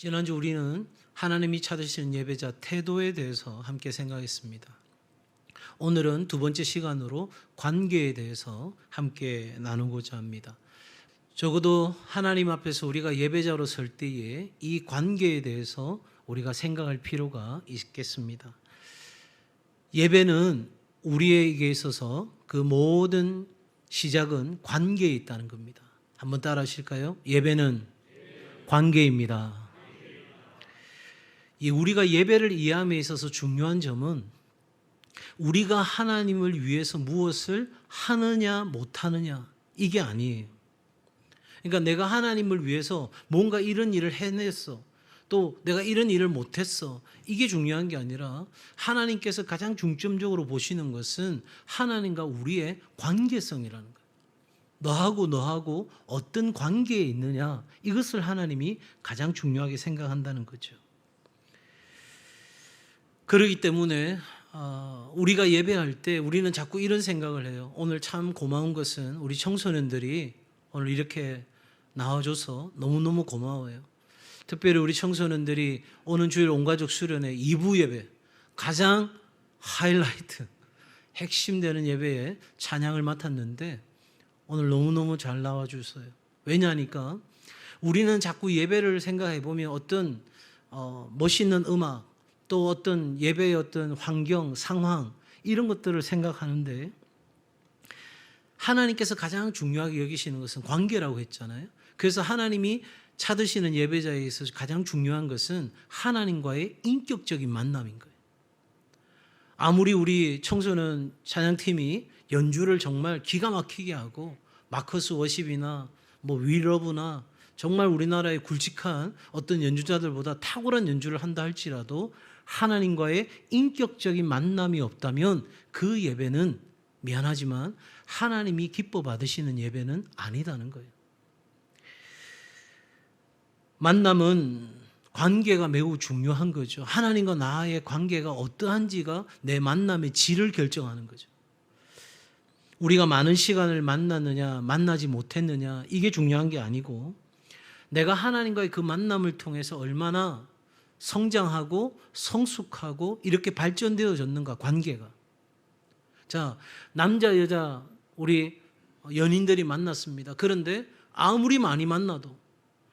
지난주 우리는 하나님이 찾으시는 예배자 태도에 대해서 함께 생각했습니다. 오늘은 두 번째 시간으로 관계에 대해서 함께 나누고자 합니다. 적어도 하나님 앞에서 우리가 예배자로 설 때에 이 관계에 대해서 우리가 생각할 필요가 있겠습니다. 예배는 우리에게 있어서 그 모든 시작은 관계에 있다는 겁니다. 한번 따라 하실까요? 예배는 관계입니다. 우리가 예배를 이해함에 있어서 중요한 점은 우리가 하나님을 위해서 무엇을 하느냐 못하느냐 이게 아니에요. 그러니까 내가 하나님을 위해서 뭔가 이런 일을 해냈어, 또 내가 이런 일을 못했어, 이게 중요한 게 아니라 하나님께서 가장 중점적으로 보시는 것은 하나님과 우리의 관계성이라는 거예요. 너하고 어떤 관계에 있느냐, 이것을 하나님이 가장 중요하게 생각한다는 거죠. 그렇기 때문에 우리가 예배할 때 우리는 자꾸 이런 생각을 해요. 오늘 참 고마운 것은 우리 청소년들이 오늘 이렇게 나와줘서 너무너무 고마워요. 특별히 우리 청소년들이 오는 주일 온가족 수련회 2부 예배, 가장 하이라이트, 핵심되는 예배에 찬양을 맡았는데 오늘 너무너무 잘 나와주셨어요. 왜냐하니까 우리는 자꾸 예배를 생각해 보면 어떤 멋있는 음악, 또 어떤 예배의 어떤 환경, 상황, 이런 것들을 생각하는데 하나님께서 가장 중요하게 여기시는 것은 관계라고 했잖아요. 그래서 하나님이 찾으시는 예배자에 있어서 가장 중요한 것은 하나님과의 인격적인 만남인 거예요. 아무리 우리 청소년 찬양팀이 연주를 정말 기가 막히게 하고 마커스 워십이나 위러브나 정말 우리나라의 굵직한 어떤 연주자들보다 탁월한 연주를 한다 할지라도 하나님과의 인격적인 만남이 없다면 그 예배는 미안하지만 하나님이 기뻐 받으시는 예배는 아니다는 거예요. 만남은 관계가 매우 중요한 거죠. 하나님과 나의 관계가 어떠한지가 내 만남의 질을 결정하는 거죠. 우리가 많은 시간을 만났느냐 만나지 못했느냐 이게 중요한 게 아니고 내가 하나님과의 그 만남을 통해서 얼마나 성장하고 성숙하고 이렇게 발전되어졌는가, 관계가. 자, 남자 여자 우리 연인들이 만났습니다. 그런데 아무리 많이 만나도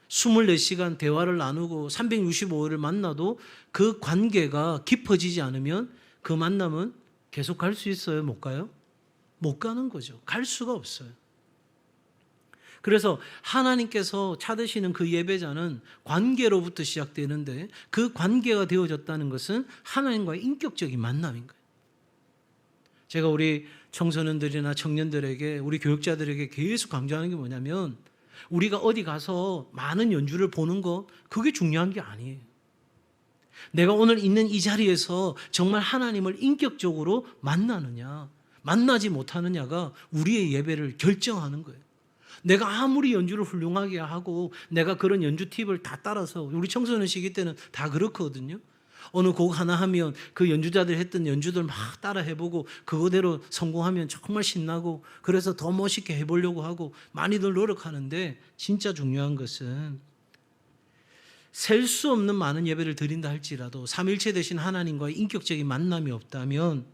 24시간 대화를 나누고 365일을 만나도 그 관계가 깊어지지 않으면 그 만남은 계속 갈 수 있어요? 못 가요? 못 가는 거죠. 갈 수가 없어요. 그래서 하나님께서 찾으시는 그 예배자는 관계로부터 시작되는데 그 관계가 되어졌다는 것은 하나님과의 인격적인 만남인 거예요. 제가 우리 청소년들이나 청년들에게, 우리 교육자들에게 계속 강조하는 게 뭐냐면 우리가 어디 가서 많은 연주를 보는 것, 그게 중요한 게 아니에요. 내가 오늘 있는 이 자리에서 정말 하나님을 인격적으로 만나느냐 만나지 못하느냐가 우리의 예배를 결정하는 거예요. 내가 아무리 연주를 훌륭하게 하고 내가 그런 연주 팁을 다 따라서, 우리 청소년 시기 때는 다 그렇거든요. 어느 곡 하나 하면 그 연주자들이 했던 연주들 막 따라 해보고 그거대로 성공하면 정말 신나고 그래서 더 멋있게 해보려고 하고 많이들 노력하는데 진짜 중요한 것은 셀 수 없는 많은 예배를 드린다 할지라도 삼일체 되신 하나님과의 인격적인 만남이 없다면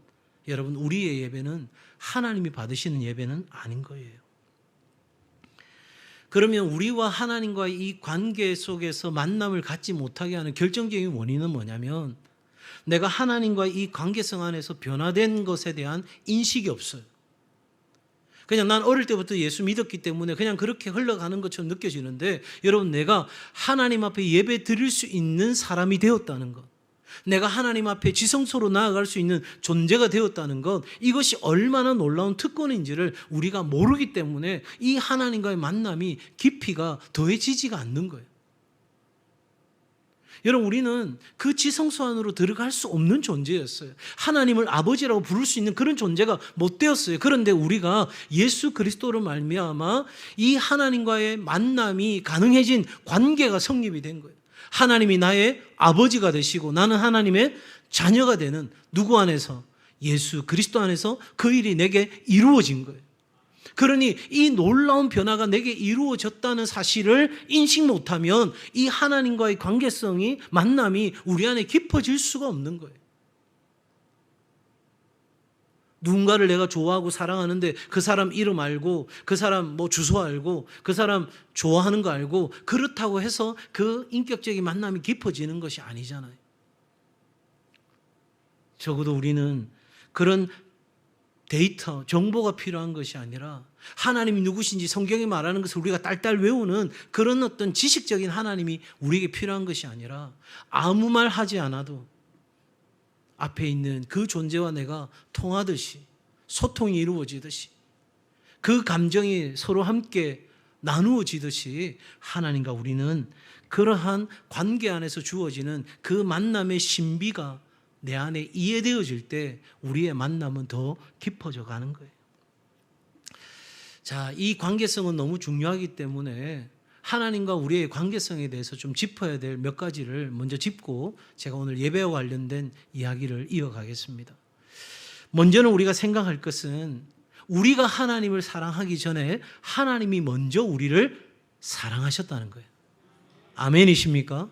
여러분 우리의 예배는 하나님이 받으시는 예배는 아닌 거예요. 그러면 우리와 하나님과의 이 관계 속에서 만남을 갖지 못하게 하는 결정적인 원인은 뭐냐면 내가 하나님과의 이 관계성 안에서 변화된 것에 대한 인식이 없어요. 그냥 난 어릴 때부터 예수 믿었기 때문에 그냥 그렇게 흘러가는 것처럼 느껴지는데 여러분 내가 하나님 앞에 예배 드릴 수 있는 사람이 되었다는 것, 내가 하나님 앞에 지성소로 나아갈 수 있는 존재가 되었다는 것, 이것이 얼마나 놀라운 특권인지를 우리가 모르기 때문에 이 하나님과의 만남이 깊이가 더해지지가 않는 거예요. 여러분 우리는 그 지성소 안으로 들어갈 수 없는 존재였어요. 하나님을 아버지라고 부를 수 있는 그런 존재가 못 되었어요. 그런데 우리가 예수 그리스도로 말미암아 이 하나님과의 만남이 가능해진 관계가 성립이 된 거예요. 하나님이 나의 아버지가 되시고 나는 하나님의 자녀가 되는 누구 안에서? 예수 그리스도 안에서 그 일이 내게 이루어진 거예요. 그러니 이 놀라운 변화가 내게 이루어졌다는 사실을 인식 못하면 이 하나님과의 관계성이, 만남이 우리 안에 깊어질 수가 없는 거예요. 누군가를 내가 좋아하고 사랑하는데 그 사람 이름 알고, 그 사람 뭐 주소 알고, 그 사람 좋아하는 거 알고, 그렇다고 해서 그 인격적인 만남이 깊어지는 것이 아니잖아요. 적어도 우리는 그런 데이터, 정보가 필요한 것이 아니라 하나님이 누구신지 성경이 말하는 것을 우리가 딸딸 외우는 그런 어떤 지식적인 하나님이 우리에게 필요한 것이 아니라 아무 말 하지 않아도 앞에 있는 그 존재와 내가 통하듯이, 소통이 이루어지듯이, 그 감정이 서로 함께 나누어지듯이 하나님과 우리는 그러한 관계 안에서 주어지는 그 만남의 신비가 내 안에 이해되어질 때 우리의 만남은 더 깊어져 가는 거예요. 자, 이 관계성은 너무 중요하기 때문에 하나님과 우리의 관계성에 대해서 좀 짚어야 될 몇 가지를 먼저 짚고 제가 오늘 예배와 관련된 이야기를 이어가겠습니다. 먼저는 우리가 생각할 것은 우리가 하나님을 사랑하기 전에 하나님이 먼저 우리를 사랑하셨다는 거예요. 아멘이십니까?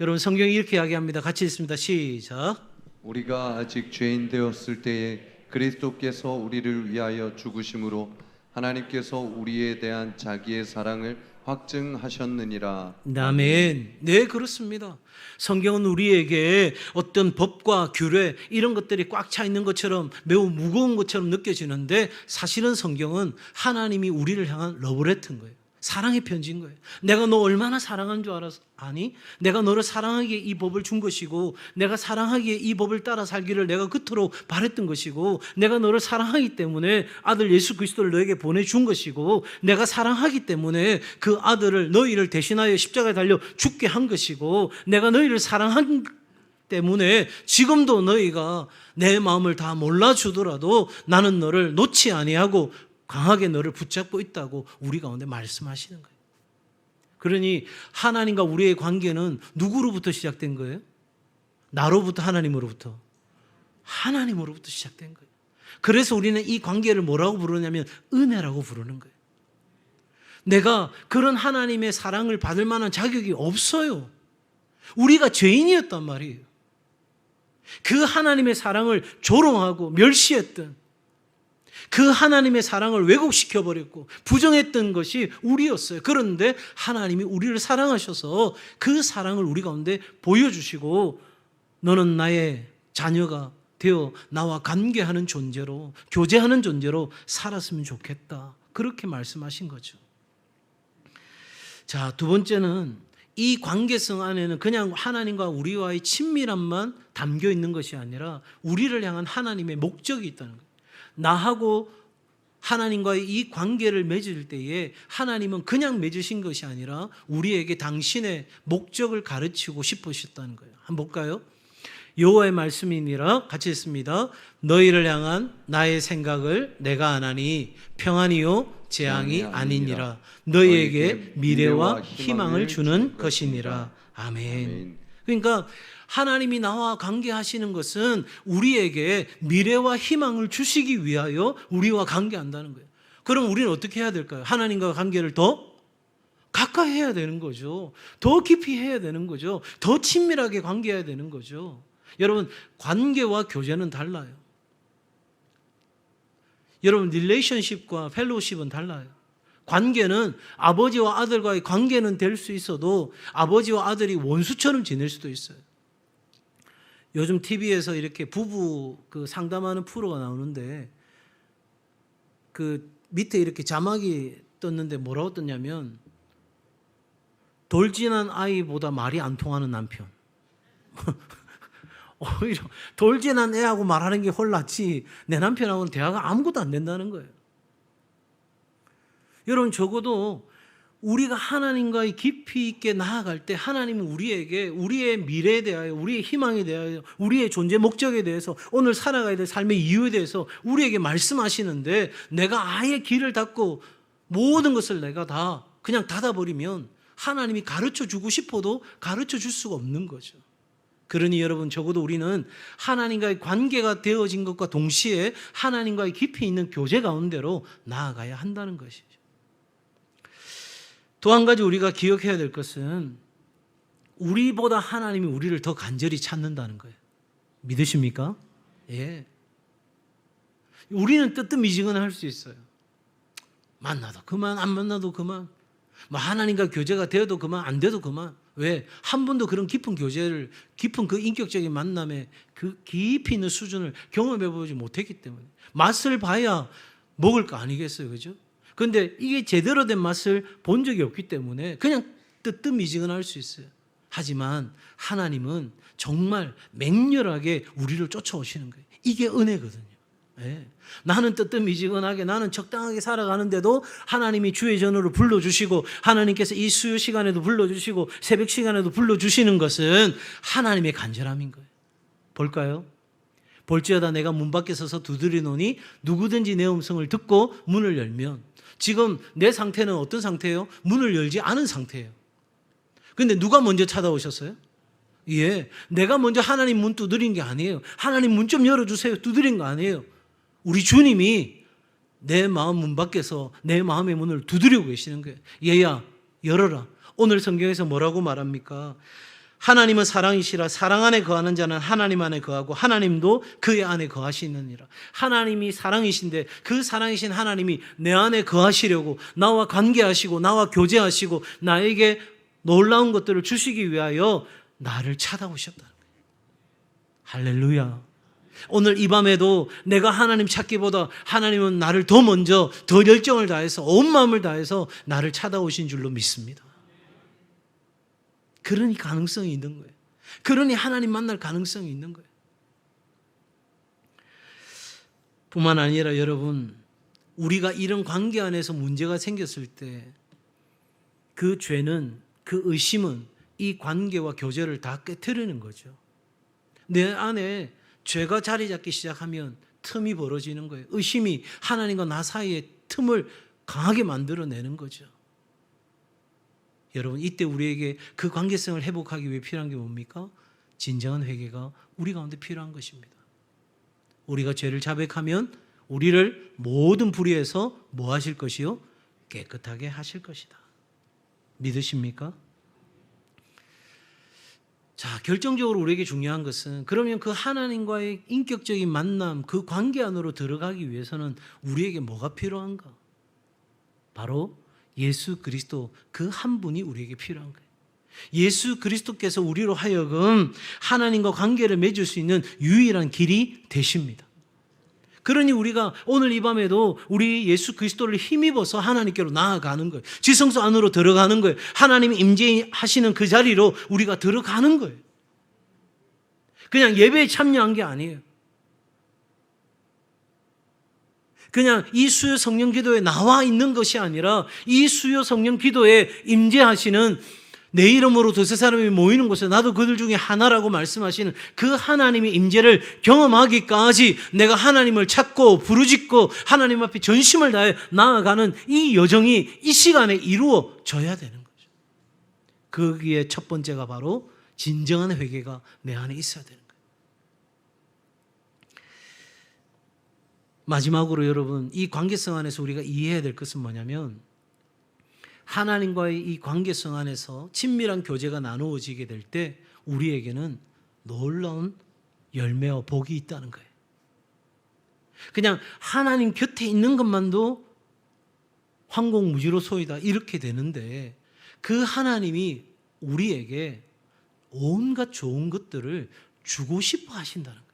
여러분, 성경이 이렇게 이야기합니다. 같이 읽습니다. 시작. 우리가 아직 죄인 되었을 때에 그리스도께서 우리를 위하여 죽으심으로 하나님께서 우리에 대한 자기의 사랑을 확증하셨느니라. 아멘. 네, 그렇습니다. 성경은 우리에게 어떤 법과 규례 이런 것들이 꽉 차 있는 것처럼 매우 무거운 것처럼 느껴지는데 사실은 성경은 하나님이 우리를 향한 러브레터인 거예요. 사랑의 편지인 거예요. 내가 너 얼마나 사랑한 줄 알았어? 아니, 내가 너를 사랑하기에 이 법을 준 것이고, 내가 사랑하기에 이 법을 따라 살기를 내가 그토록 바랬던 것이고, 내가 너를 사랑하기 때문에 아들 예수 그리스도를 너에게 보내준 것이고, 내가 사랑하기 때문에 그 아들을 너희를 대신하여 십자가에 달려 죽게 한 것이고, 내가 너희를 사랑한 때문에 지금도 너희가 내 마음을 다 몰라주더라도 나는 너를 놓지 아니하고 강하게 너를 붙잡고 있다고 우리 가운데 말씀하시는 거예요. 그러니 하나님과 우리의 관계는 누구로부터 시작된 거예요? 나로부터, 하나님으로부터? 하나님으로부터 시작된 거예요. 그래서 우리는 이 관계를 뭐라고 부르냐면 은혜라고 부르는 거예요. 내가 그런 하나님의 사랑을 받을 만한 자격이 없어요. 우리가 죄인이었단 말이에요. 그 하나님의 사랑을 조롱하고 멸시했던, 그 하나님의 사랑을 왜곡시켜버렸고 부정했던 것이 우리였어요. 그런데 하나님이 우리를 사랑하셔서 그 사랑을 우리 가운데 보여주시고, 너는 나의 자녀가 되어 나와 관계하는 존재로, 교제하는 존재로 살았으면 좋겠다, 그렇게 말씀하신 거죠. 자, 두 번째는 이 관계성 안에는 그냥 하나님과 우리와의 친밀함만 담겨 있는 것이 아니라 우리를 향한 하나님의 목적이 있다는 거예요. 나하고 하나님과의 이 관계를 맺을 때에 하나님은 그냥 맺으신 것이 아니라 우리에게 당신의 목적을 가르치고 싶으셨다는 거예요. 한번 볼까요? 여호와의 말씀이니라. 같이 읽습니다. 너희를 향한 나의 생각을 내가 아나니 평안이요 재앙이 아니니라. 너희에게 미래와 희망을 주는 것이니라. 아멘. 그러니까 하나님이 나와 관계하시는 것은 우리에게 미래와 희망을 주시기 위하여 우리와 관계한다는 거예요. 그럼 우리는 어떻게 해야 될까요? 하나님과 관계를 더 가까이 해야 되는 거죠. 더 깊이 해야 되는 거죠. 더 친밀하게 관계해야 되는 거죠. 여러분, 관계와 교제는 달라요. 여러분, 릴레이션십과 펠로우십은 달라요. 관계는 아버지와 아들과의 관계는 될 수 있어도 아버지와 아들이 원수처럼 지낼 수도 있어요. 요즘 TV에서 이렇게 부부 그 상담하는 프로가 나오는데 그 밑에 이렇게 자막이 떴는데 뭐라고 떴냐면 돌진한 아이보다 말이 안 통하는 남편. 오히려 돌진한 애하고 말하는 게 홀랐지 내 남편하고는 대화가 아무것도 안 된다는 거예요. 여러분, 적어도 우리가 하나님과의 깊이 있게 나아갈 때 하나님은 우리에게 우리의 미래에 대하여, 우리의 희망에 대하여, 우리의 존재 목적에 대해서, 오늘 살아가야 될 삶의 이유에 대해서 우리에게 말씀하시는데 내가 아예 길을 닫고 모든 것을 내가 다 그냥 닫아버리면 하나님이 가르쳐 주고 싶어도 가르쳐 줄 수가 없는 거죠. 그러니 여러분, 적어도 우리는 하나님과의 관계가 되어진 것과 동시에 하나님과의 깊이 있는 교제 가운데로 나아가야 한다는 것이죠. 또 한 가지 우리가 기억해야 될 것은 우리보다 하나님이 우리를 더 간절히 찾는다는 거예요. 믿으십니까? 예. 우리는 뜨뜻미지근할 수 있어요. 만나도 그만, 안 만나도 그만. 뭐 하나님과 교제가 되어도 그만, 안 돼도 그만. 왜? 한 번도 그런 깊은 교제를, 깊은 그 인격적인 만남의 그 깊이 있는 수준을 경험해 보지 못했기 때문에. 맛을 봐야 먹을 거 아니겠어요, 그죠? 그런데 이게 제대로 된 맛을 본 적이 없기 때문에 그냥 뜨뜻미지근할 수 있어요. 하지만 하나님은 정말 맹렬하게 우리를 쫓아오시는 거예요. 이게 은혜거든요. 예. 나는 뜨뜻미지근하게, 나는 적당하게 살아가는데도 하나님이 주의 전으로 불러주시고, 하나님께서 이 수요 시간에도 불러주시고, 새벽 시간에도 불러주시는 것은 하나님의 간절함인 거예요. 볼까요? 볼지어다 내가 문 밖에 서서 두드리노니 누구든지 내 음성을 듣고 문을 열면, 지금 내 상태는 어떤 상태예요? 문을 열지 않은 상태예요. 그런데 누가 먼저 찾아오셨어요? 예, 내가 먼저 하나님 문 두드린 게 아니에요. 하나님 문 좀 열어주세요, 두드린 거 아니에요. 우리 주님이 내 마음 문 밖에서 내 마음의 문을 두드리고 계시는 거예요. 얘야, 열어라. 오늘 성경에서 뭐라고 말합니까? 하나님은 사랑이시라. 사랑 안에 거하는 자는 하나님 안에 거하고 하나님도 그의 안에 거하시느니라. 하나님이 사랑이신데 그 사랑이신 하나님이 내 안에 거하시려고 나와 관계하시고 나와 교제하시고 나에게 놀라운 것들을 주시기 위하여 나를 찾아오셨다는 거예요. 할렐루야. 오늘 이 밤에도 내가 하나님 찾기보다 하나님은 나를 더 먼저, 더 열정을 다해서, 온 마음을 다해서 나를 찾아오신 줄로 믿습니다. 그러니 가능성이 있는 거예요. 그러니 하나님 만날 가능성이 있는 거예요. 뿐만 아니라 여러분, 우리가 이런 관계 안에서 문제가 생겼을 때 그 죄는, 그 의심은 이 관계와 교제를 다 깨트리는 거죠. 내 안에 죄가 자리 잡기 시작하면 틈이 벌어지는 거예요. 의심이 하나님과 나 사이의 틈을 강하게 만들어내는 거죠. 여러분, 이때 우리에게 그 관계성을 회복하기 위해 필요한 게 뭡니까? 진정한 회개가 우리 가운데 필요한 것입니다. 우리가 죄를 자백하면 우리를 모든 불의에서 뭐 하실 것이요? 깨끗하게 하실 것이다. 믿으십니까? 자, 결정적으로 우리에게 중요한 것은, 그러면 그 하나님과의 인격적인 만남, 그 관계 안으로 들어가기 위해서는 우리에게 뭐가 필요한가? 바로 예수 그리스도 그 한 분이 우리에게 필요한 거예요. 예수 그리스도께서 우리로 하여금 하나님과 관계를 맺을 수 있는 유일한 길이 되십니다. 그러니 우리가 오늘 이 밤에도 우리 예수 그리스도를 힘입어서 하나님께로 나아가는 거예요. 지성소 안으로 들어가는 거예요. 하나님이 임재하시는 그 자리로 우리가 들어가는 거예요. 그냥 예배에 참여한 게 아니에요. 그냥 이 수요 성령 기도에 나와 있는 것이 아니라 이 수요 성령 기도에 임재하시는, 내 이름으로 두세 사람이 모이는 곳에 나도 그들 중에 하나라고 말씀하시는 그 하나님의 임재를 경험하기까지 내가 하나님을 찾고 부르짖고 하나님 앞에 전심을 다해 나아가는 이 여정이 이 시간에 이루어져야 되는 거죠. 거기에 첫 번째가 바로 진정한 회개가 내 안에 있어야 되는 거예요. 마지막으로 여러분, 이 관계성 안에서 우리가 이해해야 될 것은 뭐냐면, 하나님과의 이 관계성 안에서 친밀한 교제가 나누어지게 될 때 우리에게는 놀라운 열매와 복이 있다는 거예요. 그냥 하나님 곁에 있는 것만도 황공무지로소이다 이렇게 되는데, 그 하나님이 우리에게 온갖 좋은 것들을 주고 싶어 하신다는 거예요.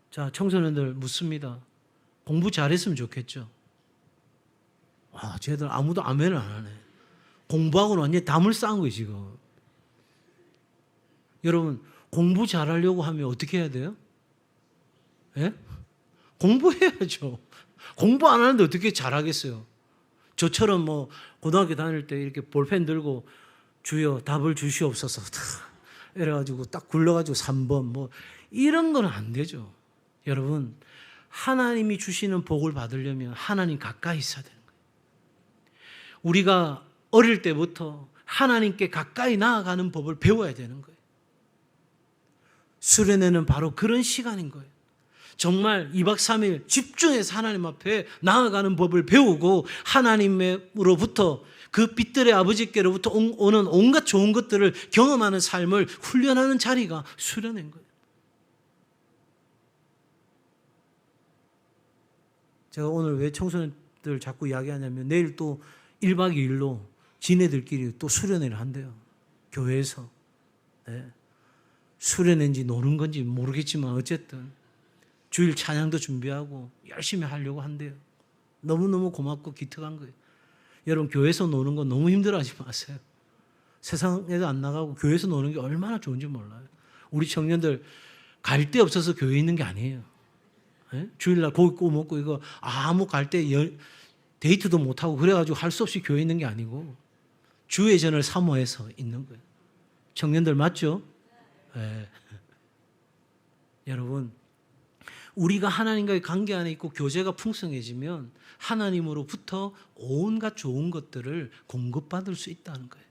자, 청소년들 묻습니다. 공부 잘했으면 좋겠죠? 쟤들 아무도 아멘을 안 하네. 공부하고는 완전히 담을 쌓은 거예요, 지금. 여러분, 공부 잘하려고 하면 어떻게 해야 돼요? 예? 공부해야죠. 공부 안 하는데 어떻게 잘하겠어요? 저처럼 뭐 고등학교 다닐 때 이렇게 볼펜 들고 주여 답을 주시옵소서 이래가지고 딱 굴러가지고 3번 뭐 이런 건 안 되죠. 여러분, 하나님이 주시는 복을 받으려면 하나님 가까이 있어야 되는 거예요. 우리가 어릴 때부터 하나님께 가까이 나아가는 법을 배워야 되는 거예요. 수련회는 바로 그런 시간인 거예요. 정말 2박 3일 집중해서 하나님 앞에 나아가는 법을 배우고 하나님으로부터 그 빛들의 아버지께로부터 오는 온갖 좋은 것들을 경험하는 삶을 훈련하는 자리가 수련회인 거예요. 제가 오늘 왜 청소년들 자꾸 이야기하냐면 내일 또 1박 2일로 지네들끼리 또 수련회를 한대요. 교회에서. 네. 수련회인지 노는 건지 모르겠지만 어쨌든 주일 찬양도 준비하고 열심히 하려고 한대요. 너무너무 고맙고 기특한 거예요. 여러분 교회에서 노는 거 너무 힘들어하지 마세요. 세상에도 안 나가고 교회에서 노는 게 얼마나 좋은지 몰라요. 우리 청년들 갈 데 없어서 교회에 있는 게 아니에요. 네? 주일날 고기 구워 먹고 이거 아무 갈 때 데이트도 못하고 그래가지고 할 수 없이 교회에 있는 게 아니고 주의 전을 사모해서 있는 거예요. 청년들 맞죠? 네. 여러분 우리가 하나님과의 관계 안에 있고 교제가 풍성해지면 하나님으로부터 온갖 좋은 것들을 공급받을 수 있다는 거예요.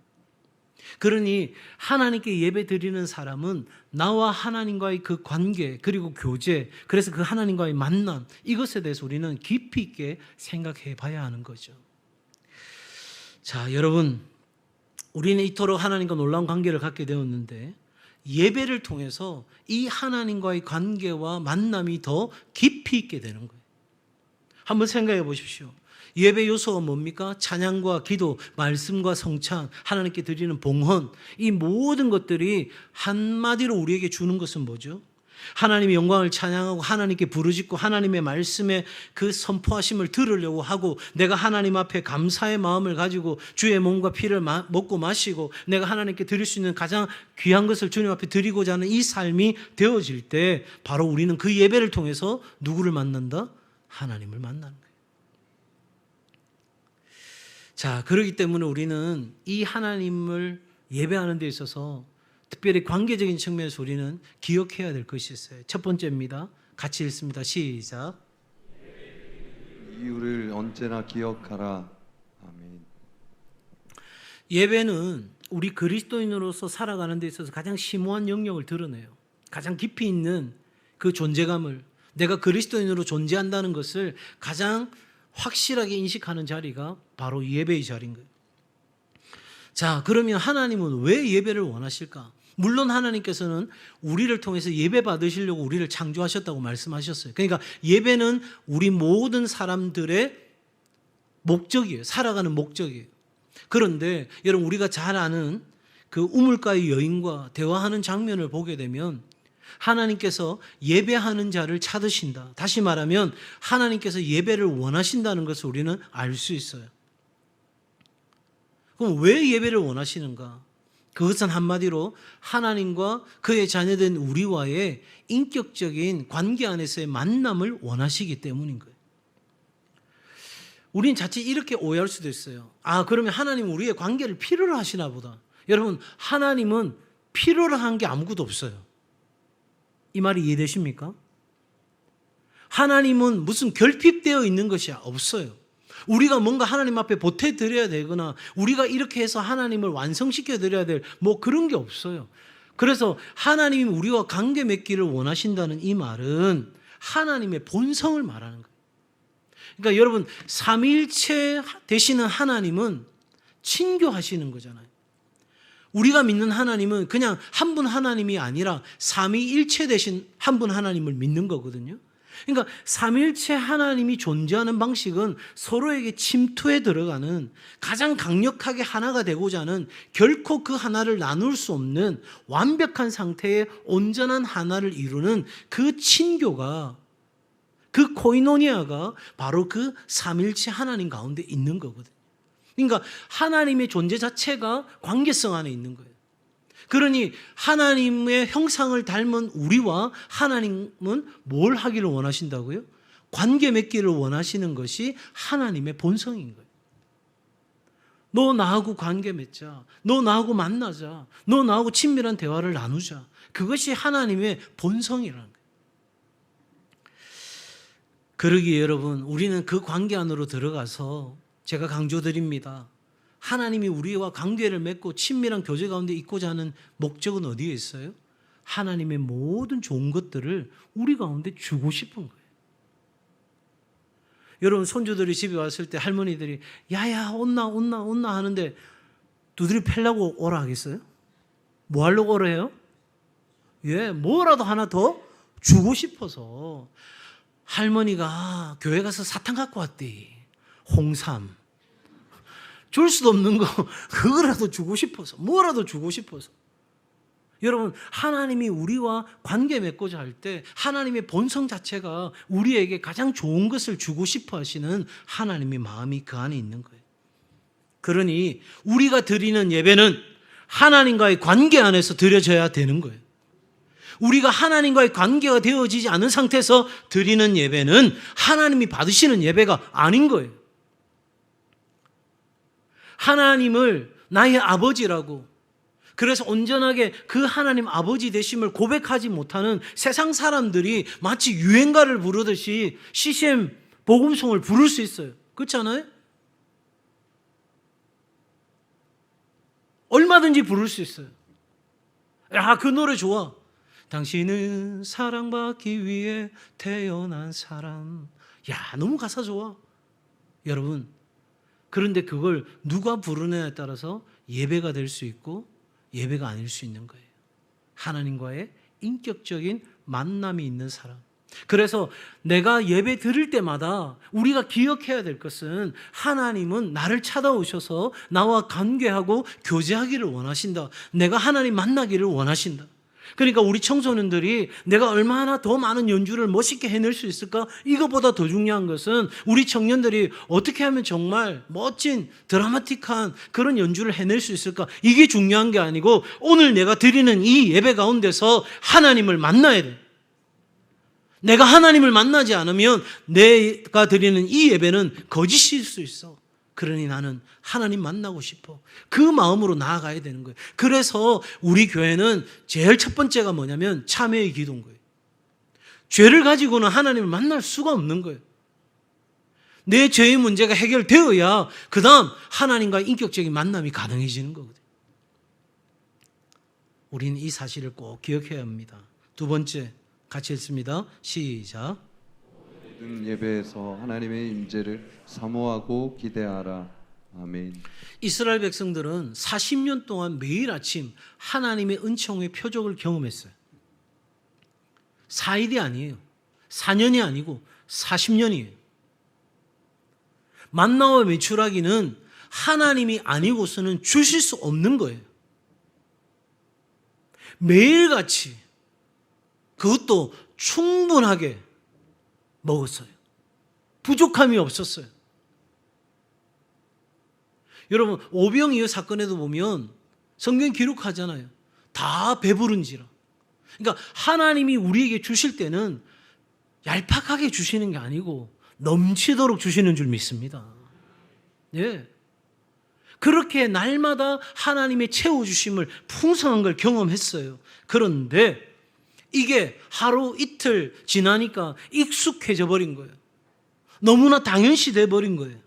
그러니 하나님께 예배 드리는 사람은 나와 하나님과의 그 관계 그리고 교제 그래서 그 하나님과의 만남 이것에 대해서 우리는 깊이 있게 생각해 봐야 하는 거죠. 자, 여러분 우리는 이토록 하나님과 놀라운 관계를 갖게 되었는데 예배를 통해서 이 하나님과의 관계와 만남이 더 깊이 있게 되는 거예요. 한번 생각해 보십시오. 예배 요소가 뭡니까? 찬양과 기도, 말씀과 성찬, 하나님께 드리는 봉헌 이 모든 것들이 한마디로 우리에게 주는 것은 뭐죠? 하나님의 영광을 찬양하고 하나님께 부르짖고 하나님의 말씀에 그 선포하심을 들으려고 하고 내가 하나님 앞에 감사의 마음을 가지고 주의 몸과 피를 먹고 마시고 내가 하나님께 드릴 수 있는 가장 귀한 것을 주님 앞에 드리고자 하는 이 삶이 되어질 때 바로 우리는 그 예배를 통해서 누구를 만난다? 하나님을 만나는 거예요. 자, 그렇기 때문에 우리는 이 하나님을 예배하는 데 있어서 특별히 관계적인 측면에서 우리는 기억해야 될 것이 있어요. 첫 번째입니다. 같이 읽습니다. 시작. 이유를 언제나 기억하라. 아멘. 예배는 우리 그리스도인으로서 살아가는 데 있어서 가장 심오한 영역을 드러내요. 가장 깊이 있는 그 존재감을 내가 그리스도인으로 존재한다는 것을 가장 확실하게 인식하는 자리가 바로 예배의 자리인 거예요. 자, 그러면 하나님은 왜 예배를 원하실까? 물론 하나님께서는 우리를 통해서 예배 받으시려고 우리를 창조하셨다고 말씀하셨어요. 그러니까 예배는 우리 모든 사람들의 목적이에요. 살아가는 목적이에요. 그런데 여러분 우리가 잘 아는 그 우물가의 여인과 대화하는 장면을 보게 되면 하나님께서 예배하는 자를 찾으신다. 다시 말하면 하나님께서 예배를 원하신다는 것을 우리는 알 수 있어요. 그럼 왜 예배를 원하시는가? 그것은 한마디로 하나님과 그의 자녀된 우리와의 인격적인 관계 안에서의 만남을 원하시기 때문인 거예요. 우린 자칫 이렇게 오해할 수도 있어요. 아, 그러면 하나님은 우리의 관계를 필요로 하시나 보다. 여러분, 하나님은 필요로 한 게 아무것도 없어요. 이 말이 이해되십니까? 하나님은 무슨 결핍되어 있는 것이 없어요. 우리가 뭔가 하나님 앞에 보태드려야 되거나 우리가 이렇게 해서 하나님을 완성시켜드려야 될 뭐 그런 게 없어요. 그래서 하나님이 우리와 관계 맺기를 원하신다는 이 말은 하나님의 본성을 말하는 거예요. 그러니까 여러분 삼위일체 되시는 하나님은 친교하시는 거잖아요. 우리가 믿는 하나님은 그냥 한 분 하나님이 아니라 삼위일체 되신 한 분 하나님을 믿는 거거든요. 그러니까 삼위일체 하나님이 존재하는 방식은 서로에게 침투해 들어가는 가장 강력하게 하나가 되고자 하는 결코 그 하나를 나눌 수 없는 완벽한 상태의 온전한 하나를 이루는 그 친교가 그 코이노니아가 바로 그 삼위일체 하나님 가운데 있는 거거든요. 그러니까 하나님의 존재 자체가 관계성 안에 있는 거예요. 그러니 하나님의 형상을 닮은 우리와 하나님은 뭘 하기를 원하신다고요? 관계 맺기를 원하시는 것이 하나님의 본성인 거예요. 너 나하고 관계 맺자. 너 나하고 만나자. 너 나하고 친밀한 대화를 나누자. 그것이 하나님의 본성이라는 거예요. 그러기에 여러분 우리는 그 관계 안으로 들어가서 제가 강조드립니다. 하나님이 우리와 관계를 맺고 친밀한 교제 가운데 있고자 하는 목적은 어디에 있어요? 하나님의 모든 좋은 것들을 우리 가운데 주고 싶은 거예요. 여러분, 손주들이 집에 왔을 때 할머니들이 야야 온나 하는데 두드려 패려고 오라 하겠어요? 뭐 하려고 오라 해요? 예, 뭐라도 하나 더 주고 싶어서. 할머니가 교회 가서 사탕 갖고 왔대. 홍삼. 줄 수도 없는 거 그거라도 주고 싶어서, 뭐라도 주고 싶어서. 여러분, 하나님이 우리와 관계 맺고자 할 때 하나님의 본성 자체가 우리에게 가장 좋은 것을 주고 싶어 하시는 하나님의 마음이 그 안에 있는 거예요. 그러니 우리가 드리는 예배는 하나님과의 관계 안에서 드려져야 되는 거예요. 우리가 하나님과의 관계가 되어지지 않은 상태에서 드리는 예배는 하나님이 받으시는 예배가 아닌 거예요. 하나님을 나의 아버지라고, 그래서 온전하게 그 하나님 아버지 되심을 고백하지 못하는 세상 사람들이 마치 유행가를 부르듯이 CCM 복음송을 부를 수 있어요. 그렇지 않아요? 얼마든지 부를 수 있어요. 야, 그 노래 좋아. 당신은 사랑받기 위해 태어난 사람. 야, 너무 가사 좋아. 여러분, 그런데 그걸 누가 부르느냐에 따라서 예배가 될 수 있고 예배가 아닐 수 있는 거예요. 하나님과의 인격적인 만남이 있는 사람. 그래서 내가 예배 드릴 때마다 우리가 기억해야 될 것은 하나님은 나를 찾아오셔서 나와 관계하고 교제하기를 원하신다. 내가 하나님 만나기를 원하신다. 그러니까 우리 청소년들이 내가 얼마나 더 많은 연주를 멋있게 해낼 수 있을까? 이것보다 더 중요한 것은 우리 청년들이 어떻게 하면 정말 멋진 드라마틱한 그런 연주를 해낼 수 있을까? 이게 중요한 게 아니고 오늘 내가 드리는 이 예배 가운데서 하나님을 만나야 돼. 내가 하나님을 만나지 않으면 내가 드리는 이 예배는 거짓일 수 있어. 그러니 나는 하나님 만나고 싶어. 그 마음으로 나아가야 되는 거예요. 그래서 우리 교회는 제일 첫 번째가 뭐냐면 참회의 기도인 거예요. 죄를 가지고는 하나님을 만날 수가 없는 거예요. 내 죄의 문제가 해결되어야 그 다음 하나님과의 인격적인 만남이 가능해지는 거거든요. 우리는 이 사실을 꼭 기억해야 합니다. 두 번째, 같이 읽습니다. 시작. 모든 예배에서 하나님의 임재를 사모하고 기대하라. 아멘. 이스라엘 백성들은 40년 동안 매일 아침 하나님의 은총의 표적을 경험했어요. 4일이 아니에요. 4년이 아니고 40년이에요. 만나와 메추라기는 하나님이 아니고서는 주실 수 없는 거예요. 매일같이 그것도 충분하게 먹었어요. 부족함이 없었어요. 여러분, 오병이어 사건에도 보면 성경 기록하잖아요. 다 배부른지라. 그러니까 하나님이 우리에게 주실 때는 얄팍하게 주시는 게 아니고 넘치도록 주시는 줄 믿습니다. 예. 그렇게 날마다 하나님의 채워주심을 풍성한 걸 경험했어요. 그런데 이게 하루 이틀 지나니까 익숙해져 버린 거예요. 너무나 당연시 돼 버린 거예요.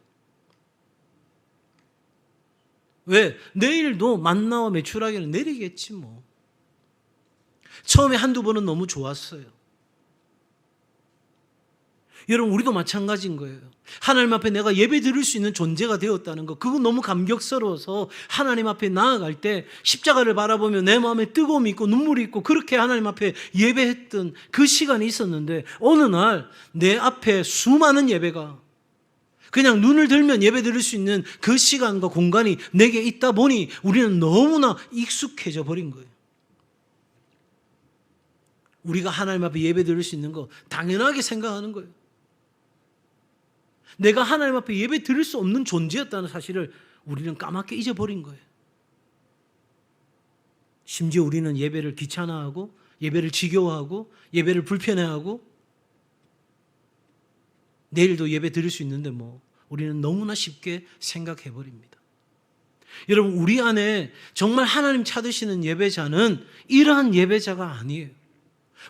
왜? 내일도 만나와 메추라기는 내리겠지 뭐. 처음에 한두 번은 너무 좋았어요. 여러분, 우리도 마찬가지인 거예요. 하나님 앞에 내가 예배 드릴 수 있는 존재가 되었다는 거, 그거 너무 감격스러워서 하나님 앞에 나아갈 때 십자가를 바라보며 내 마음에 뜨거움이 있고 눈물이 있고 그렇게 하나님 앞에 예배했던 그 시간이 있었는데, 어느 날 내 앞에 수많은 예배가 그냥 눈을 들면 예배 드릴 수 있는 그 시간과 공간이 내게 있다 보니 우리는 너무나 익숙해져 버린 거예요. 우리가 하나님 앞에 예배 드릴 수 있는 거 당연하게 생각하는 거예요. 내가 하나님 앞에 예배 드릴 수 없는 존재였다는 사실을 우리는 까맣게 잊어버린 거예요. 심지어 우리는 예배를 귀찮아하고 예배를 지겨워하고 예배를 불편해하고 내일도 예배 드릴 수 있는데 뭐 우리는 너무나 쉽게 생각해버립니다. 여러분, 우리 안에 정말 하나님 찾으시는 예배자는 이러한 예배자가 아니에요.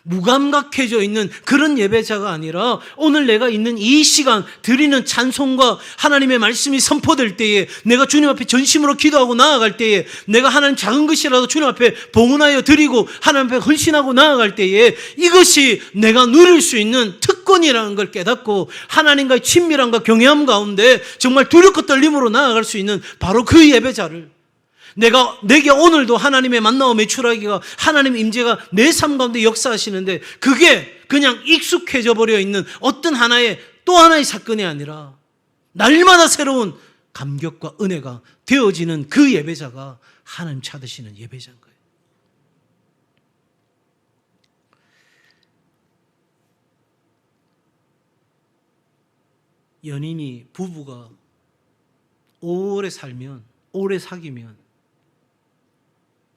무감각해져 있는 그런 예배자가 아니라 오늘 내가 있는 이 시간 드리는 찬송과 하나님의 말씀이 선포될 때에 내가 주님 앞에 전심으로 기도하고 나아갈 때에 내가 하나님 작은 것이라도 주님 앞에 봉헌하여 드리고 하나님 앞에 헌신하고 나아갈 때에 이것이 내가 누릴 수 있는 특권이라는 걸 깨닫고 하나님과의 친밀함과 경외함 가운데 정말 두렵고 떨림으로 나아갈 수 있는 바로 그 예배자를 내게 오늘도 하나님의 만나와 매출하기가 하나님의 임재가 내 삶 가운데 역사하시는데 그게 그냥 익숙해져 버려 있는 어떤 하나의 또 하나의 사건이 아니라 날마다 새로운 감격과 은혜가 되어지는 그 예배자가 하나님 찾으시는 예배자인 거예요. 연인이 부부가 오래 살면 오래 사귀면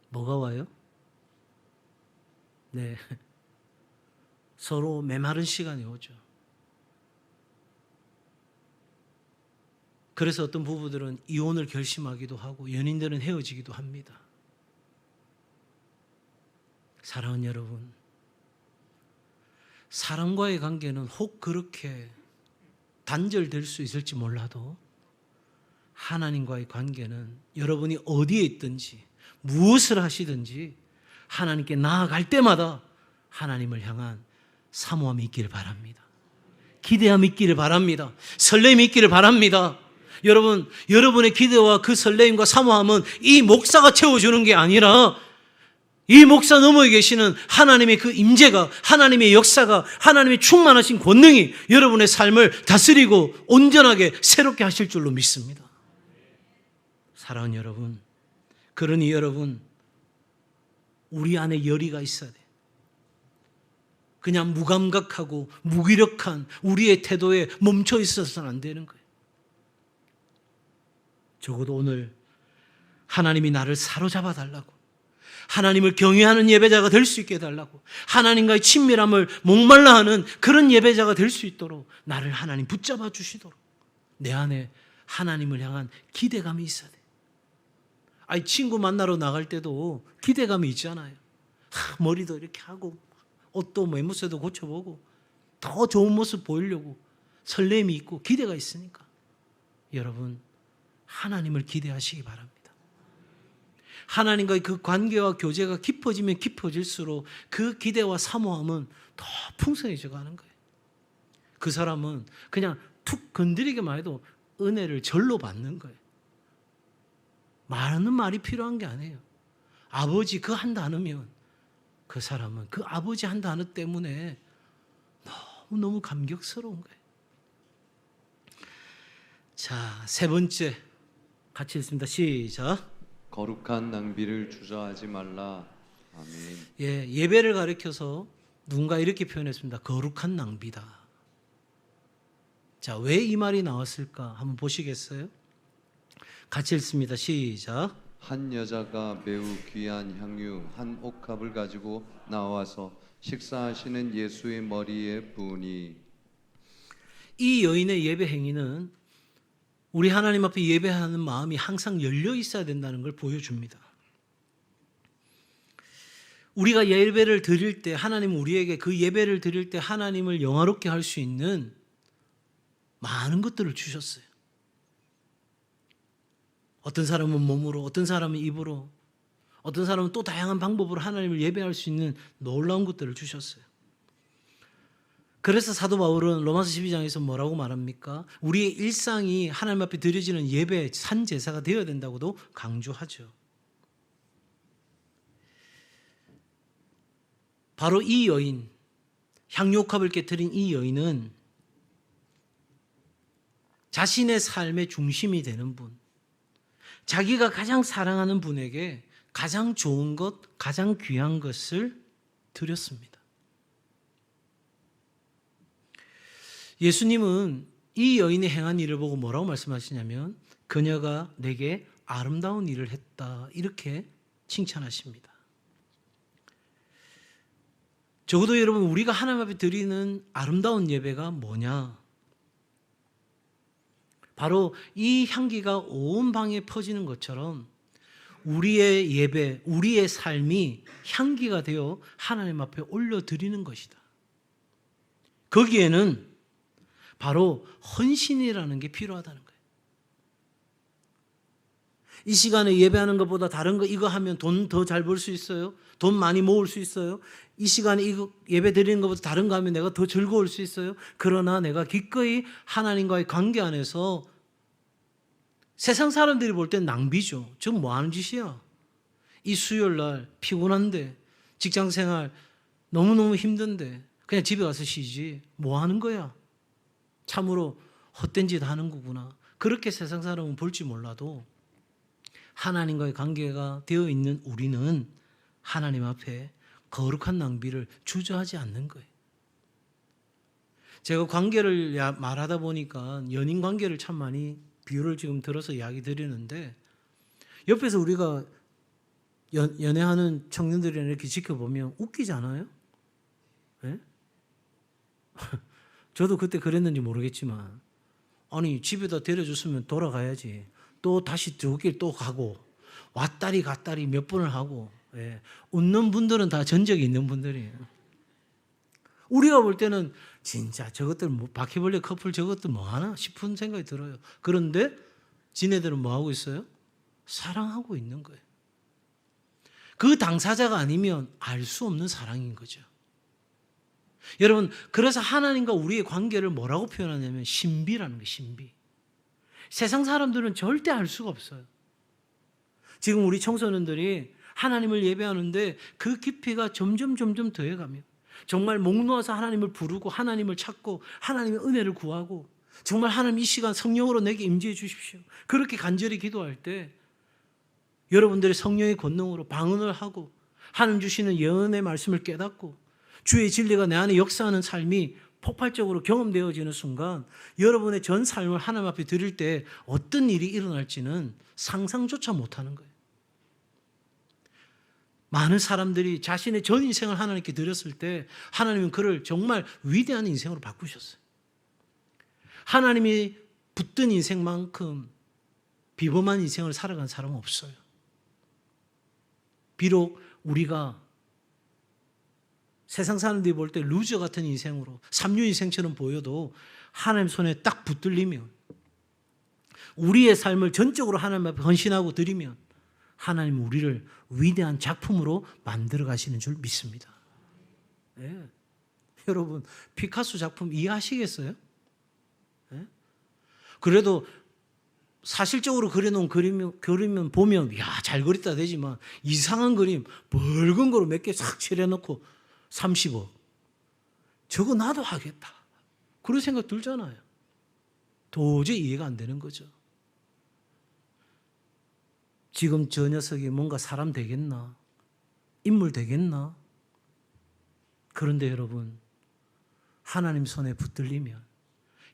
뭐가 와요? 네. 서로 메마른 시간이 오죠. 그래서 어떤 부부들은 이혼을 결심하기도 하고 연인들은 헤어지기도 합니다. 사랑하는 여러분, 사람과의 관계는 혹 그렇게 단절될 수 있을지 몰라도 하나님과의 관계는 여러분이 어디에 있든지 무엇을 하시든지 하나님께 나아갈 때마다 하나님을 향한 사모함이 있기를 바랍니다. 기대함이 있기를 바랍니다. 설렘이 있기를 바랍니다. 여러분, 여러분의 기대와 그 설렘과 사모함은 이 목사가 채워주는 게 아니라 이 목사 너머에 계시는 하나님의 그 임재가, 하나님의 역사가, 하나님의 충만하신 권능이 여러분의 삶을 다스리고 온전하게 새롭게 하실 줄로 믿습니다. 사랑하는 여러분, 그러니 여러분, 우리 안에 열의가 있어야 돼요. 그냥 무감각하고 무기력한 우리의 태도에 멈춰 있어서는 안 되는 거예요. 적어도 오늘 하나님이 나를 사로잡아 달라고, 하나님을 경외하는 예배자가 될 수 있게 해달라고, 하나님과의 친밀함을 목말라 하는 그런 예배자가 될 수 있도록 나를 하나님 붙잡아 주시도록 내 안에 하나님을 향한 기대감이 있어야 돼요. 아니, 친구 만나러 나갈 때도 기대감이 있잖아요. 머리도 이렇게 하고 옷도 매무새도 고쳐보고 더 좋은 모습 보이려고 설렘이 있고 기대가 있으니까 여러분, 하나님을 기대하시기 바랍니다. 하나님과의 그 관계와 교제가 깊어지면 깊어질수록 그 기대와 사모함은 더 풍성해져 가는 거예요. 그 사람은 그냥 툭 건드리기만 해도 은혜를 절로 받는 거예요. 많은 말이 필요한 게 아니에요. 아버지 그 한 단어면 그 사람은 그 아버지 한 단어 때문에 너무 감격스러운 거예요. 자, 세 번째 같이 읽습니다. 시작. 거룩한 낭비를 주저하지 말라. 아멘. 예, 예배를 가리켜서 누군가 이렇게 표현했습니다. 거룩한 낭비다. 자, 왜 이 말이 나왔을까? 한번 보시겠어요? 같이 읽습니다. 시작. 한 여자가 매우 귀한 향유 한 옥합을 가지고 나와서 식사하시는 예수의 머리에 부으니. 이 여인의 예배 행위는 우리 하나님 앞에 예배하는 마음이 항상 열려 있어야 된다는 걸 보여줍니다. 우리가 예배를 드릴 때 하나님 우리에게 그 예배를 드릴 때 하나님을 영화롭게 할 수 있는 많은 것들을 주셨어요. 어떤 사람은 몸으로, 어떤 사람은 입으로, 어떤 사람은 또 다양한 방법으로 하나님을 예배할 수 있는 놀라운 것들을 주셨어요. 그래서 사도 바울은 로마서 12장에서 뭐라고 말합니까? 우리의 일상이 하나님 앞에 드려지는 예배, 산제사가 되어야 된다고도 강조하죠. 바로 이 여인, 향유옥합을 깨뜨린 이 여인은 자신의 삶의 중심이 되는 분, 자기가 가장 사랑하는 분에게 가장 좋은 것, 가장 귀한 것을 드렸습니다. 예수님은 이 여인이 행한 일을 보고 뭐라고 말씀하시냐면 그녀가 내게 아름다운 일을 했다, 이렇게 칭찬하십니다. 적어도 여러분, 우리가 하나님 앞에 드리는 아름다운 예배가 뭐냐? 바로 이 향기가 온 방에 퍼지는 것처럼 우리의 예배, 우리의 삶이 향기가 되어 하나님 앞에 올려드리는 것이다. 거기에는 바로 헌신이라는 게 필요하다는 거예요. 이 시간에 예배하는 것보다 다른 거 이거 하면 돈 더 잘 벌 수 있어요? 돈 많이 모을 수 있어요? 이 시간에 이거 예배 드리는 것보다 다른 거 하면 내가 더 즐거울 수 있어요? 그러나 내가 기꺼이 하나님과의 관계 안에서 세상 사람들이 볼 땐 낭비죠. 지금 뭐 하는 짓이야? 이 수요일 날 피곤한데 직장생활 너무너무 힘든데 그냥 집에 가서 쉬지. 뭐 하는 거야? 참으로 헛된 짓 하는 거구나. 그렇게 세상 사람은 볼지 몰라도 하나님과의 관계가 되어 있는 우리는 하나님 앞에 거룩한 낭비를 주저하지 않는 거예요. 제가 관계를 말하다 보니까 연인 관계를 참 많이 비유를 지금 들어서 이야기 드리는데 옆에서 우리가 연애하는 청년들이랑 이렇게 지켜보면 웃기지 않아요? 네? 저도 그때 그랬는지 모르겠지만 아니 집에다 데려줬으면 돌아가야지. 또 다시 저길 또 가고 왔다리 갔다리 몇 번을 하고 예. 웃는 분들은 다 전적이 있는 분들이에요. 우리가 볼 때는 진짜 저것들 뭐 바퀴벌레 커플 저것들 뭐하나 싶은 생각이 들어요. 그런데 지네들은 뭐하고 있어요? 사랑하고 있는 거예요. 그 당사자가 아니면 알 수 없는 사랑인 거죠. 여러분 그래서 하나님과 우리의 관계를 뭐라고 표현하냐면 신비라는 거예요. 신비. 세상 사람들은 절대 알 수가 없어요. 지금 우리 청소년들이 하나님을 예배하는데 그 깊이가 점점 더해가며 정말 목 놓아서 하나님을 부르고 하나님을 찾고 하나님의 은혜를 구하고 정말 하나님 이 시간 성령으로 내게 임재해 주십시오. 그렇게 간절히 기도할 때 여러분들의 성령의 권능으로 방언을 하고 하나님 주시는 예언의 말씀을 깨닫고 주의 진리가 내 안에 역사하는 삶이 폭발적으로 경험되어지는 순간 여러분의 전 삶을 하나님 앞에 드릴 때 어떤 일이 일어날지는 상상조차 못하는 거예요. 많은 사람들이 자신의 전 인생을 하나님께 드렸을 때 하나님은 그를 정말 위대한 인생으로 바꾸셨어요. 하나님이 붙든 인생만큼 비범한 인생을 살아간 사람은 없어요. 비록 우리가 세상 사람들이 볼 때 루저 같은 인생으로 삼류 인생처럼 보여도 하나님 손에 딱 붙들리면 우리의 삶을 전적으로 하나님 앞에 헌신하고 드리면 하나님은 우리를 위대한 작품으로 만들어 가시는 줄 믿습니다. 네. 여러분 피카소 작품 이해하시겠어요? 네? 그래도 사실적으로 그려놓은 그림면 보면 야, 잘 그렸다 되지만 이상한 그림 붉은 거로 몇 개 싹 칠해놓고 30억 저거 나도 하겠다 그런 생각 들잖아요. 도저히 이해가 안 되는 거죠. 지금 저 녀석이 뭔가 사람 되겠나? 인물 되겠나? 그런데 여러분 하나님 손에 붙들리면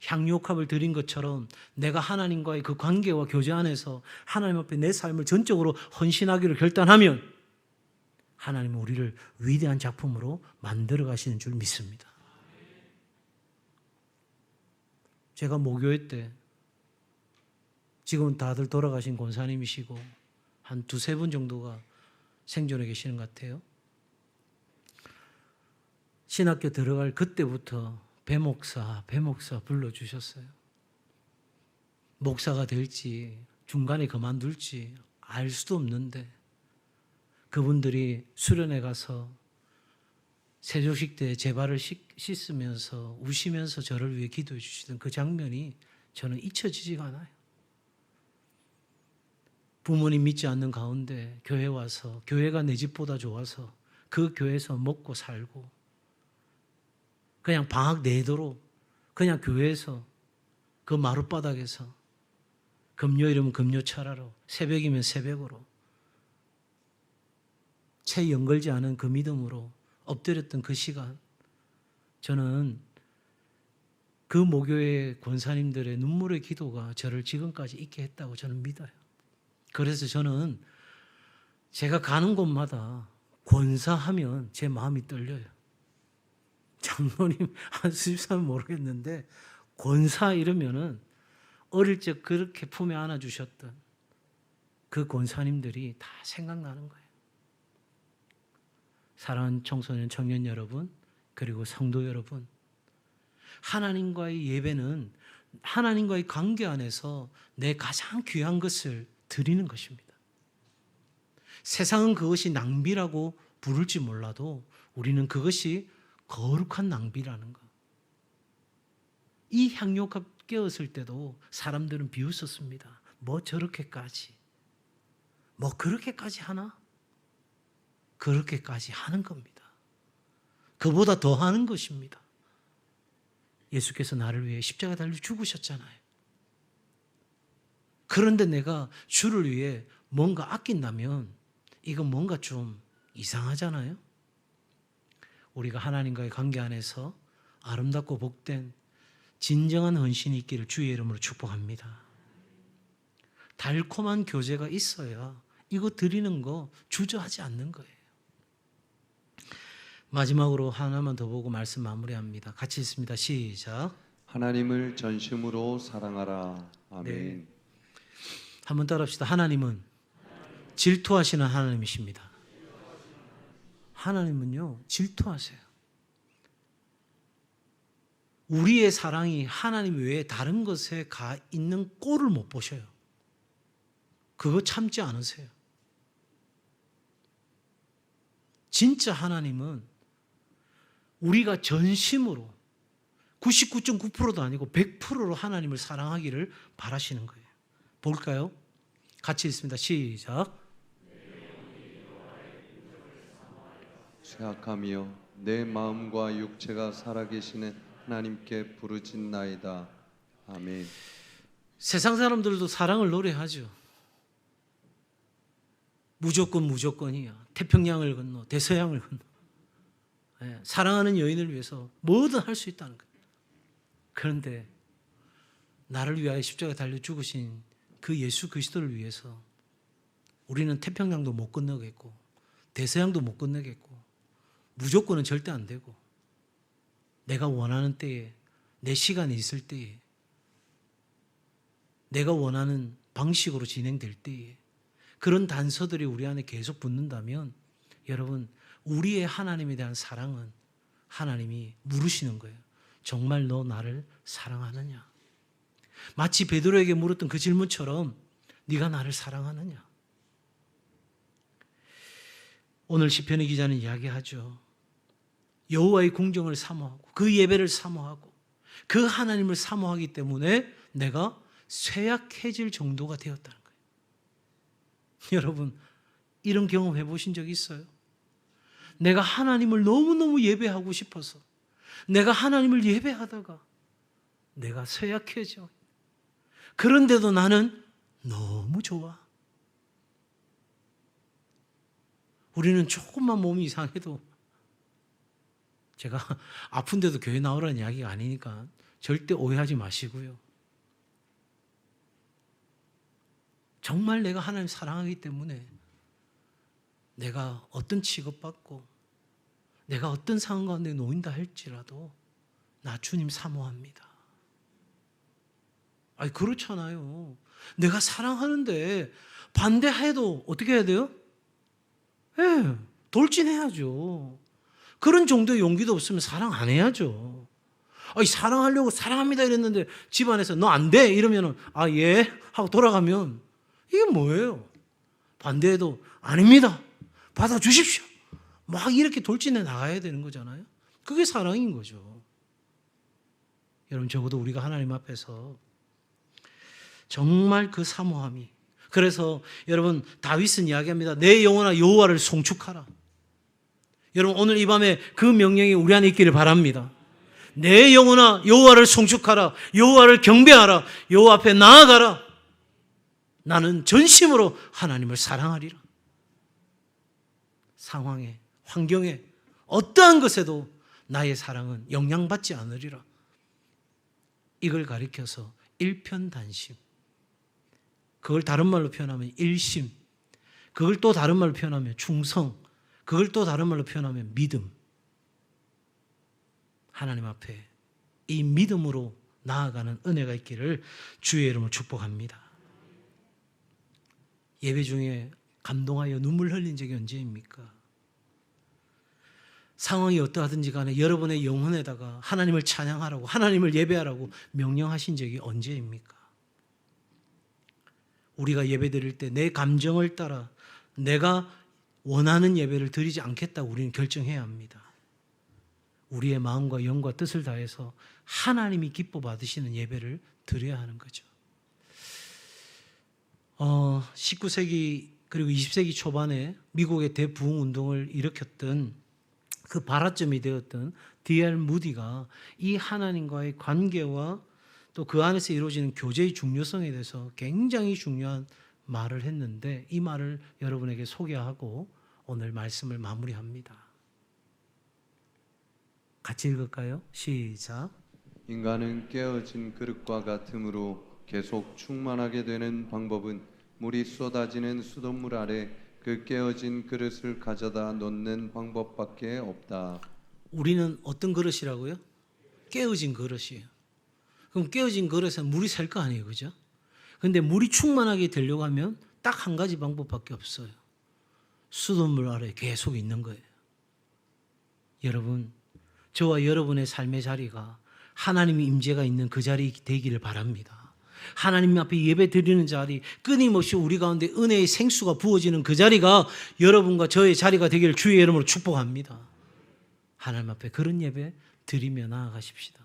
향유옥합을 드린 것처럼 내가 하나님과의 그 관계와 교제 안에서 하나님 앞에 내 삶을 전적으로 헌신하기로 결단하면 하나님은 우리를 위대한 작품으로 만들어 가시는 줄 믿습니다. 제가 모교회 때 지금은 다들 돌아가신 권사님이시고 한 두세 분 정도가 생존해 계시는 것 같아요. 신학교 들어갈 그때부터 배목사 불러주셨어요. 목사가 될지 중간에 그만둘지 알 수도 없는데 그분들이 수련회 가서 세조식 때 제 발을 씻으면서 우시면서 저를 위해 기도해 주시던 그 장면이 저는 잊혀지지가 않아요. 부모님 믿지 않는 가운데 교회 와서 교회가 내 집보다 좋아서 그 교회에서 먹고 살고 그냥 방학 내도록 그냥 교회에서 그 마룻바닥에서 금요일이면 금요철야로 새벽이면 새벽으로 채 연걸지 않은 그 믿음으로 엎드렸던 그 시간 저는 그 모교의 권사님들의 눈물의 기도가 저를 지금까지 있게 했다고 저는 믿어요. 그래서 저는 제가 가는 곳마다 권사하면 제 마음이 떨려요. 장로님 한 수십 사람 모르겠는데 권사 이러면은 어릴 적 그렇게 품에 안아주셨던 그 권사님들이 다 생각나는 거예요. 사랑하는 청소년 청년 여러분, 그리고 성도 여러분, 하나님과의 예배는 하나님과의 관계 안에서 내 가장 귀한 것을 드리는 것입니다. 세상은 그것이 낭비라고 부를지 몰라도 우리는 그것이 거룩한 낭비라는 것. 이 향료값 깨었을 때도 사람들은 비웃었습니다. 뭐 저렇게까지, 뭐 그렇게까지 하나? 그렇게까지 하는 겁니다. 그보다 더 하는 것입니다. 예수께서 나를 위해 십자가 달려 죽으셨잖아요. 그런데 내가 주를 위해 뭔가 아낀다면 이건 뭔가 좀 이상하잖아요. 우리가 하나님과의 관계 안에서 아름답고 복된 진정한 헌신이 있기를 주의 이름으로 축복합니다. 달콤한 교제가 있어야 이거 드리는 거 주저하지 않는 거예요. 마지막으로 하나만 더 보고 말씀 마무리합니다. 같이 읽습니다. 시작. 하나님을 전심으로 사랑하라. 아멘. 네. 한번 따라합시다. 하나님은 질투하시는 하나님이십니다. 하나님은요, 질투하세요. 우리의 사랑이 하나님 외에 다른 것에 가 있는 꼴을 못 보셔요. 그거 참지 않으세요. 진짜 하나님은 우리가 전심으로 99.9%도 아니고 100%로 하나님을 사랑하기를 바라시는 거예요. 볼까요? 같이 읽습니다. 시작. 생각하며 내 마음과 육체가 살아계시는 하나님께 부르짖나이다. 아멘. 세상 사람들도 사랑을 노래하죠. 무조건이야. 태평양을 건너 대서양을 건너. 사랑하는 여인을 위해서 뭐든 할 수 있다는 거예요. 그런데 나를 위하여 십자가에 달려 죽으신 그 예수 그리스도를 위해서 우리는 태평양도 못 건너겠고 대서양도 못 건너겠고 무조건은 절대 안 되고 내가 원하는 때에 내 시간이 있을 때에 내가 원하는 방식으로 진행될 때에 그런 단서들이 우리 안에 계속 붙는다면 여러분 우리의 하나님에 대한 사랑은 하나님이 물으시는 거예요. 정말 너 나를 사랑하느냐? 마치 베드로에게 물었던 그 질문처럼 네가 나를 사랑하느냐? 오늘 시편의 기자는 이야기하죠. 여호와의 궁정을 사모하고 그 예배를 사모하고 그 하나님을 사모하기 때문에 내가 쇠약해질 정도가 되었다는 거예요. 여러분 이런 경험 해보신 적 있어요? 내가 하나님을 너무너무 예배하고 싶어서 내가 하나님을 예배하다가 내가 쇠약해져. 그런데도 나는 너무 좋아. 우리는 조금만 몸이 이상해도 제가 아픈데도 교회 나오라는 이야기가 아니니까 절대 오해하지 마시고요. 정말 내가 하나님 사랑하기 때문에 내가 어떤 취급받고 내가 어떤 상황 가운데 놓인다 할지라도 나 주님 사모합니다. 아니 그렇잖아요. 내가 사랑하는데 반대해도 어떻게 해야 돼요? 돌진해야죠. 그런 정도의 용기도 없으면 사랑 안 해야죠. 아니 사랑하려고 사랑합니다 이랬는데 집안에서 너 안 돼 이러면은 아 예 하고 돌아가면 이게 뭐예요? 반대해도 아닙니다. 받아주십시오. 막 이렇게 돌진해 나가야 되는 거잖아요. 그게 사랑인 거죠. 여러분 적어도 우리가 하나님 앞에서 정말 그 사모함이 그래서 여러분 다윗은 이야기합니다. 내 영혼아 여호와를 송축하라. 여러분 오늘 이 밤에 그 명령이 우리 안에 있기를 바랍니다. 내 영혼아 여호와를 송축하라. 여호와를 경배하라. 여호와 앞에 나아가라. 나는 전심으로 하나님을 사랑하리라. 상황에 환경에 어떠한 것에도 나의 사랑은 영향받지 않으리라. 이걸 가리켜서 일편단심. 그걸 다른 말로 표현하면 일심. 그걸 또 다른 말로 표현하면 충성. 그걸 또 다른 말로 표현하면 믿음. 하나님 앞에 이 믿음으로 나아가는 은혜가 있기를 주의 이름으로 축복합니다. 예배 중에 감동하여 눈물 흘린 적이 언제입니까? 상황이 어떠하든지 간에 여러분의 영혼에다가 하나님을 찬양하라고, 하나님을 예배하라고 명령하신 적이 언제입니까? 우리가 예배 드릴 때 내 감정을 따라 내가 원하는 예배를 드리지 않겠다고 우리는 결정해야 합니다. 우리의 마음과 영과 뜻을 다해서 하나님이 기뻐 받으시는 예배를 드려야 하는 거죠. 19세기 그리고 20세기 초반에 미국의 대부흥 운동을 일으켰던 그 발화점이 되었던 D.L. 무디가 이 하나님과의 관계와 또 그 안에서 이루어지는 교제의 중요성에 대해서 굉장히 중요한 말을 했는데 이 말을 여러분에게 소개하고 오늘 말씀을 마무리합니다. 같이 읽을까요? 시작. 인간은 깨어진 그릇과 같으므로 계속 충만하게 되는 방법은 물이 쏟아지는 수돗물 아래 그 깨어진 그릇을 가져다 놓는 방법밖에 없다. 우리는 어떤 그릇이라고요? 깨어진 그릇이에요. 그럼 깨어진 그릇에 물이 셀 거 아니에요, 그죠? 근데 물이 충만하게 되려고 하면 딱 한 가지 방법밖에 없어요. 수돗물 아래 계속 있는 거예요. 여러분, 저와 여러분의 삶의 자리가 하나님의 임재가 있는 그 자리 되기를 바랍니다. 하나님 앞에 예배 드리는 자리, 끊임없이 우리 가운데 은혜의 생수가 부어지는 그 자리가 여러분과 저의 자리가 되기를 주의 이름으로 축복합니다. 하나님 앞에 그런 예배 드리며 나아가십시다.